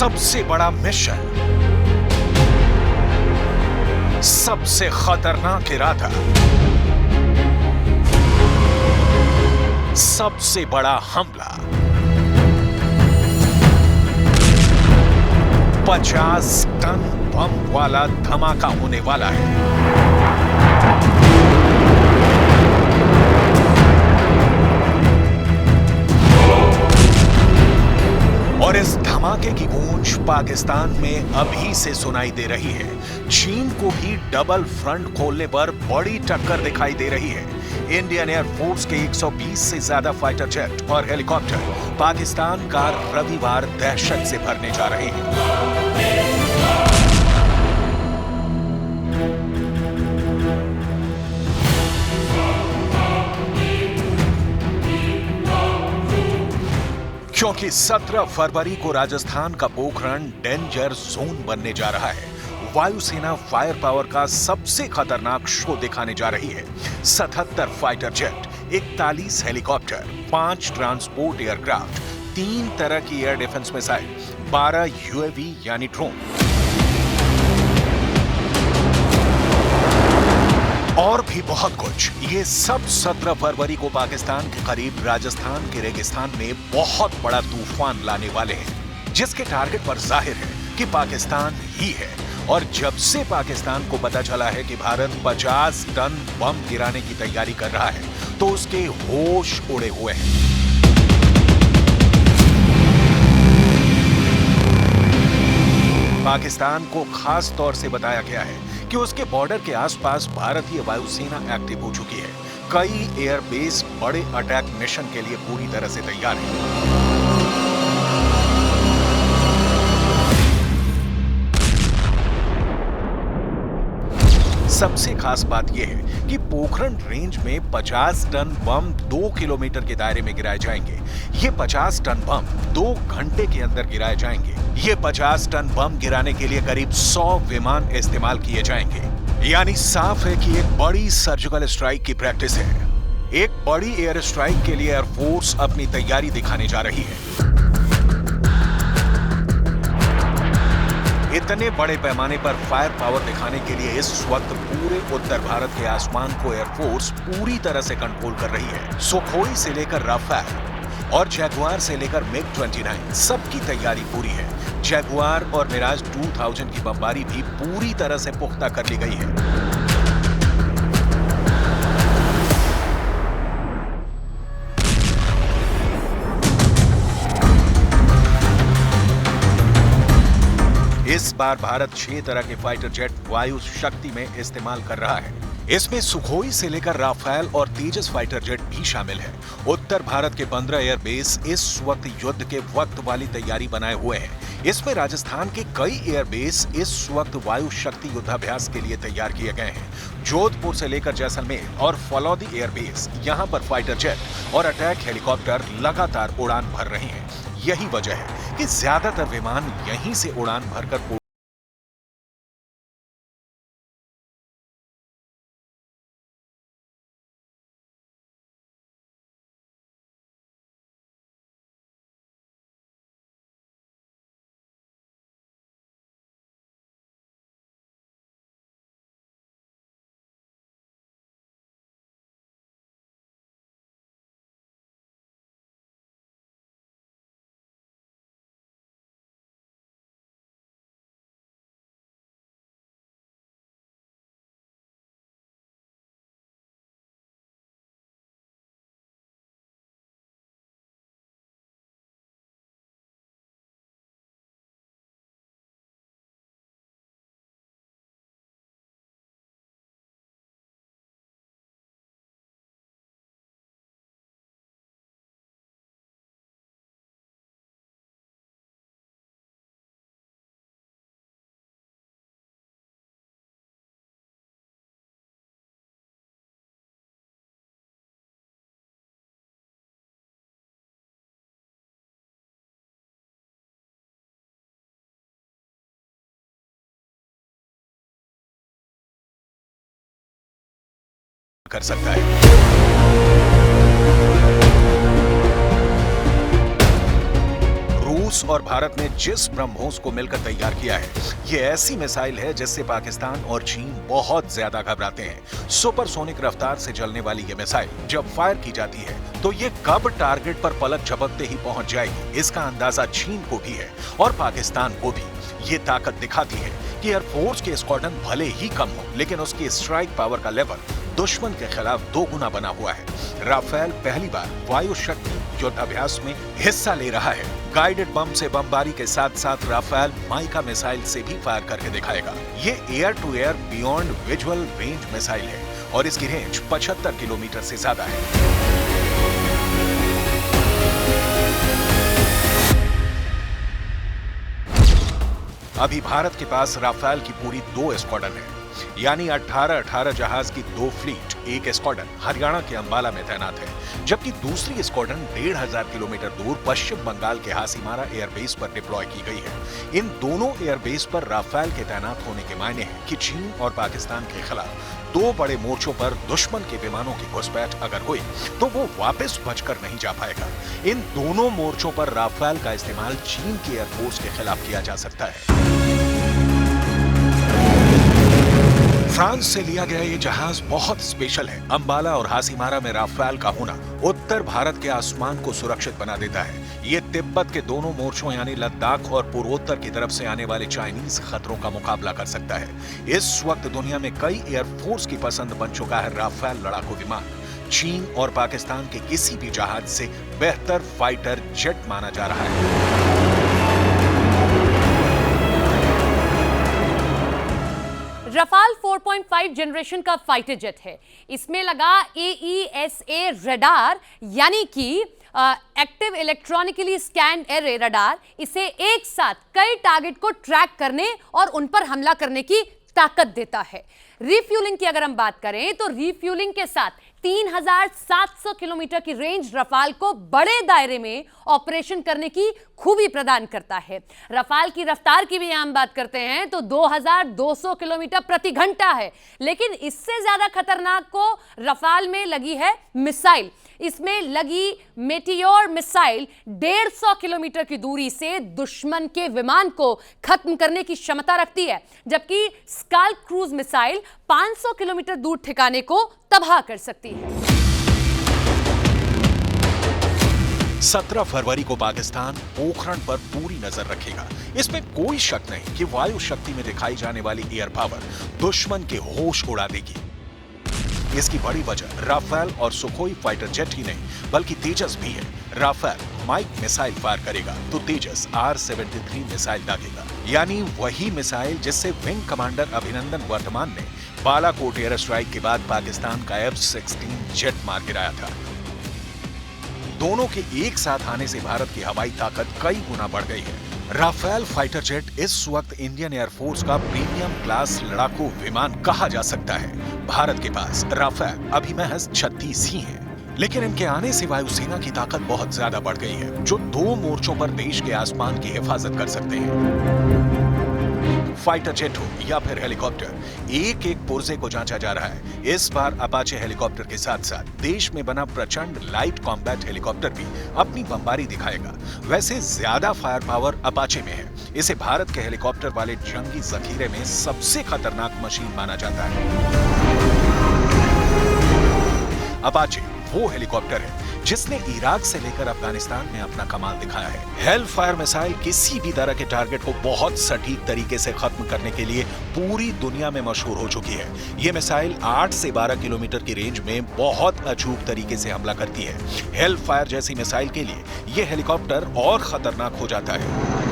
सबसे बड़ा मिशन, सबसे खतरनाक इरादा, सबसे बड़ा हमला, 50 टन बम वाला धमाका होने वाला है। और इस धमाके की गूंज पाकिस्तान में अभी से सुनाई दे रही है। चीन को भी डबल फ्रंट खोलने पर बड़ी टक्कर दिखाई दे रही है। इंडियन एयरफोर्स के 120 से ज्यादा फाइटर जेट और हेलीकॉप्टर पाकिस्तान का रविवार दहशत से भरने जा रहे हैं। क्योंकि 17 फरवरी को राजस्थान का पोखरण डेंजर जोन बनने जा रहा है। वायुसेना फायर पावर का सबसे खतरनाक शो दिखाने जा रही है। 77 fighter jet, 41 helicopter, 5 transport aircraft, 3 तरह की एयर डिफेंस मिसाइल, 12 यूएवी यानी ड्रोन और भी बहुत कुछ। ये सब 17 फरवरी को पाकिस्तान के करीब राजस्थान के रेगिस्तान में बहुत बड़ा तूफान लाने वाले हैं, जिसके टारगेट पर जाहिर है कि पाकिस्तान ही है। और जब से पाकिस्तान को पता चला है कि भारत 50 टन बम गिराने की तैयारी कर रहा है, तो उसके होश उड़े हुए हैं। पाकिस्तान को खास तौर से बताया गया है कि उसके बॉर्डर के आसपास भारतीय वायुसेना एक्टिव हो चुकी है। कई एयरबेस बड़े अटैक मिशन के लिए पूरी तरह से तैयार है। सबसे खास बात यह है कि पोखरण रेंज में 50 टन बम 2 किलोमीटर के दायरे में गिराए जाएंगे। ये 50 टन बम 2 घंटे के अंदर गिराए जाएंगे। ये 50 टन बम गिराने के लिए करीब 100 विमान इस्तेमाल किए जाएंगे। यानी साफ है कि एक बड़ी सर्जिकल स्ट्राइक की प्रैक्टिस है। एक बड़ी एयर स्ट्राइक के लिए एयरफोर्स अपनी तैयारी दिखाने जा रही है। इतने बड़े पैमाने पर फायर पावर दिखाने के लिए इस वक्त पूरे उत्तर भारत के आसमान को एयरफोर्स पूरी तरह से कंट्रोल कर रही है। सुखोई से लेकर राफेल और जैगुआर से लेकर MiG-29 सबकी तैयारी पूरी है। जैगुआर और मिराज 2000 की बमबारी भी पूरी तरह से पुख्ता कर ली गई है। इस बार भारत 6 तरह के फाइटर जेट वायु शक्ति में इस्तेमाल कर रहा है। इसमें सुखोई से लेकर राफेल और तेजस फाइटर जेट भी शामिल है। उत्तर भारत के 15 एयरबेस इस वक्त युद्ध के वक्त वाली तैयारी बनाए हुए हैं। इसमें राजस्थान के कई एयरबेस इस वक्त वायु शक्ति युद्धाभ्यास के लिए तैयार किए गए हैं। जोधपुर से लेकर जैसलमेर और फलौदी एयरबेस, यहाँ पर फाइटर जेट और अटैक हेलीकॉप्टर लगातार उड़ान भर रहे हैं। यही वजह है कि ज्यादातर विमान यहीं से उड़ान भरकर कर सकता है। रूस और भारत ने जिस ब्रह्मोस को मिलकर तैयार किया है, ये ऐसी मिसाइल है जिससे पाकिस्तान और चीन बहुत ज्यादा घबराते हैं। सुपरसोनिक रफ्तार से चलने वाली ये मिसाइल जब फायर की जाती है तो ये कब टारगेट पर पलक झपकते ही पहुंच जाएगी, इसका अंदाजा चीन को भी है और पाकिस्तान को भी। ये ताकत दिखाती है कि एयरफोर्स के स्क्वाड्रन भले ही कम हो, लेकिन उसकी स्ट्राइक पावर का लेवल दुश्मन के खिलाफ 2 गुना बना हुआ है। राफेल पहली बार वायु शक्ति युद्धाभ्यास में हिस्सा ले रहा है। गाइडेड बम से बमबारी के साथ साथ राफेल माइका मिसाइल से भी फायर करके दिखाएगा। ये air to air beyond visual range missile है और इसकी रेंज 75 किलोमीटर से ज्यादा है। अभी भारत के पास राफेल की पूरी 2 स्क्वाड्रन है, यानी 18 जहाज की 2 फ्लीट। एक स्क्वाड्रन हरियाणा के अंबाला में तैनात है, जबकि दूसरी स्क्वाड्रन 1500 किलोमीटर दूर पश्चिम बंगाल के हासीमारा एयरबेस पर डिप्लॉय की गई है। इन दोनों एयरबेस पर राफेल के तैनात होने के मायने हैं कि चीन और पाकिस्तान के खिलाफ 2 बड़े मोर्चों पर दुश्मन के विमानों की घुसपैठ अगर हुई तो वो वापस बचकर नहीं जा पाएगा। इन दोनों मोर्चों पर राफेल का इस्तेमाल चीन की एयरफोर्स के खिलाफ किया जा सकता है। फ्रांस से लिया गया ये जहाज बहुत स्पेशल है। अंबाला और हासीमारा में राफेल का होना उत्तर भारत के आसमान को सुरक्षित बना देता है। ये तिब्बत के दोनों मोर्चों यानी लद्दाख और पूर्वोत्तर की तरफ से आने वाले चाइनीज खतरों का मुकाबला कर सकता है। इस वक्त दुनिया में कई एयरफोर्स की पसंद बन चुका है राफेल लड़ाकू विमान। चीन और पाकिस्तान के किसी भी जहाज से बेहतर फाइटर जेट माना जा रहा है। रफाल 4.5 जनरेशन का फाइटर जेट है। इसमें लगा AESA रडार यानी कि active electronically scan array radar. इसे एक साथ कई टारगेट को ट्रैक करने और उन पर हमला करने की ताकत देता है। रिफ्यूलिंग की अगर हम बात करें तो रिफ्यूलिंग के साथ 3700 किलोमीटर की रेंज रफाल को बड़े दायरे में ऑपरेशन करने की खूबी प्रदान करता है। रफाल की रफ्तार की भी हम बात करते हैं तो 2200 किलोमीटर प्रति घंटा है। लेकिन इससे ज्यादा खतरनाक को रफाल में लगी है मिसाइल। इसमें लगी मेटियोर मिसाइल 150 किलोमीटर की दूरी से दुश्मन के विमान को खत्म करने की क्षमता रखती है, जबकि स्काल्प क्रूज मिसाइल 500 किलोमीटर दूर ठिकाने को तबाह कर सकती है। 17 फरवरी को पाकिस्तान पोखरण पर पूरी नजर रखेगा। इसमें कोई शक नहीं कि वायु शक्ति में दिखाई जाने वाली एयर पावर दुश्मन के होश उड़ा देगी। इसकी बड़ी वजह राफेल और सुखोई फाइटर जेट ही नहीं बल्कि तेजस भी है। राफेल माइक मिसाइल फायर करेगा तो तेजस R-73 मिसाइल दागेगा, यानी वही मिसाइल जिससे विंग कमांडर अभिनंदन वर्धमान ने बालाकोट एयर स्ट्राइक के बाद पाकिस्तान का F-16 जेट मार गिराया था। दोनों के एक साथ आने से भारत की हवाई ताकत कई गुना बढ़ गई है। राफेल फाइटर जेट इस वक्त इंडियन एयरफोर्स का प्रीमियम क्लास लड़ाकू विमान कहा जा सकता है। भारत के पास राफेल अभी महज 36 ही हैं, लेकिन इनके आने से वायुसेना की ताकत बहुत ज्यादा बढ़ गई है, जो 2 मोर्चों पर देश के आसमान की हिफाजत कर सकते हैं। फाइटर जेट हो या फिर हेलीकॉप्टर, एक एक पुर्जे को जांचा जा रहा है। इस बार अपाचे हेलीकॉप्टर के साथ साथ देश में बना प्रचंड लाइट कॉम्बैट हेलीकॉप्टर भी अपनी बमबारी दिखाएगा। वैसे ज्यादा फायर पावर अपाचे में है। इसे भारत के हेलीकॉप्टर वाले जंगी जखीरे में सबसे खतरनाक मशीन माना जाता है। अपाचे वो हेलीकॉप्टर है जिसने इराक से लेकर अफगानिस्तान में अपना कमाल दिखाया है। हेल फायर मिसाइल किसी भी तरह के टारगेट को बहुत सटीक तरीके से खत्म करने के लिए पूरी दुनिया में मशहूर हो चुकी है। ये मिसाइल 8 से 12 किलोमीटर की रेंज में बहुत अचूक तरीके से हमला करती है। हेल फायर जैसी मिसाइल के लिए यह हेलीकॉप्टर और खतरनाक हो जाता है।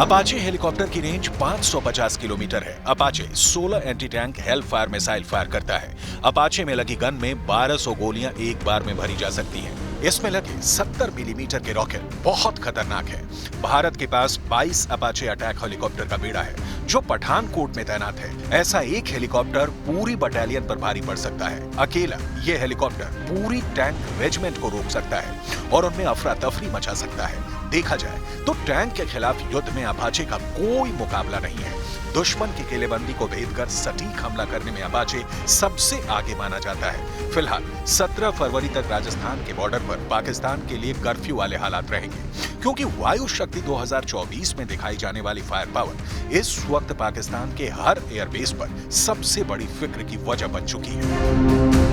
अपाचे हेलीकॉप्टर की रेंज 550 किलोमीटर है। Apache 16 anti tank hello fire missile fire करता है। अपाचे में लगी गन में 1200 गोलियां एक बार में भरी जा सकती हैं। इसमें लगे 70 मिलीमीटर के रॉकेट बहुत खतरनाक है। भारत के पास 22 अपाचे अटैक हेलीकॉप्टर का बेड़ा है जो पठानकोट में तैनात है। ऐसा एक हेलीकॉप्टर पूरी बटालियन पर भारी पड़ सकता है। अकेला ये हेलीकॉप्टर पूरी टैंक रेजिमेंट को रोक सकता है और उनमें अफरा तफरी मचा सकता है। देखा जाए तो टैंक के खिलाफ युद्ध में अपाचे का कोई मुकाबला नहीं है। दुश्मन की किलेबंदी को भेद कर सटीक हमला करने में अपाचे सबसे आगे माना जाता है। फिलहाल 17 फरवरी तक राजस्थान के बॉर्डर पर पाकिस्तान के लिए कर्फ्यू वाले हालात रहेंगे, क्योंकि वायु शक्ति 2024 में दिखाई जाने वाली फायर पावर इस वक्त पाकिस्तान के हर एयरबेस पर सबसे बड़ी फिक्र की वजह बन चुकी है।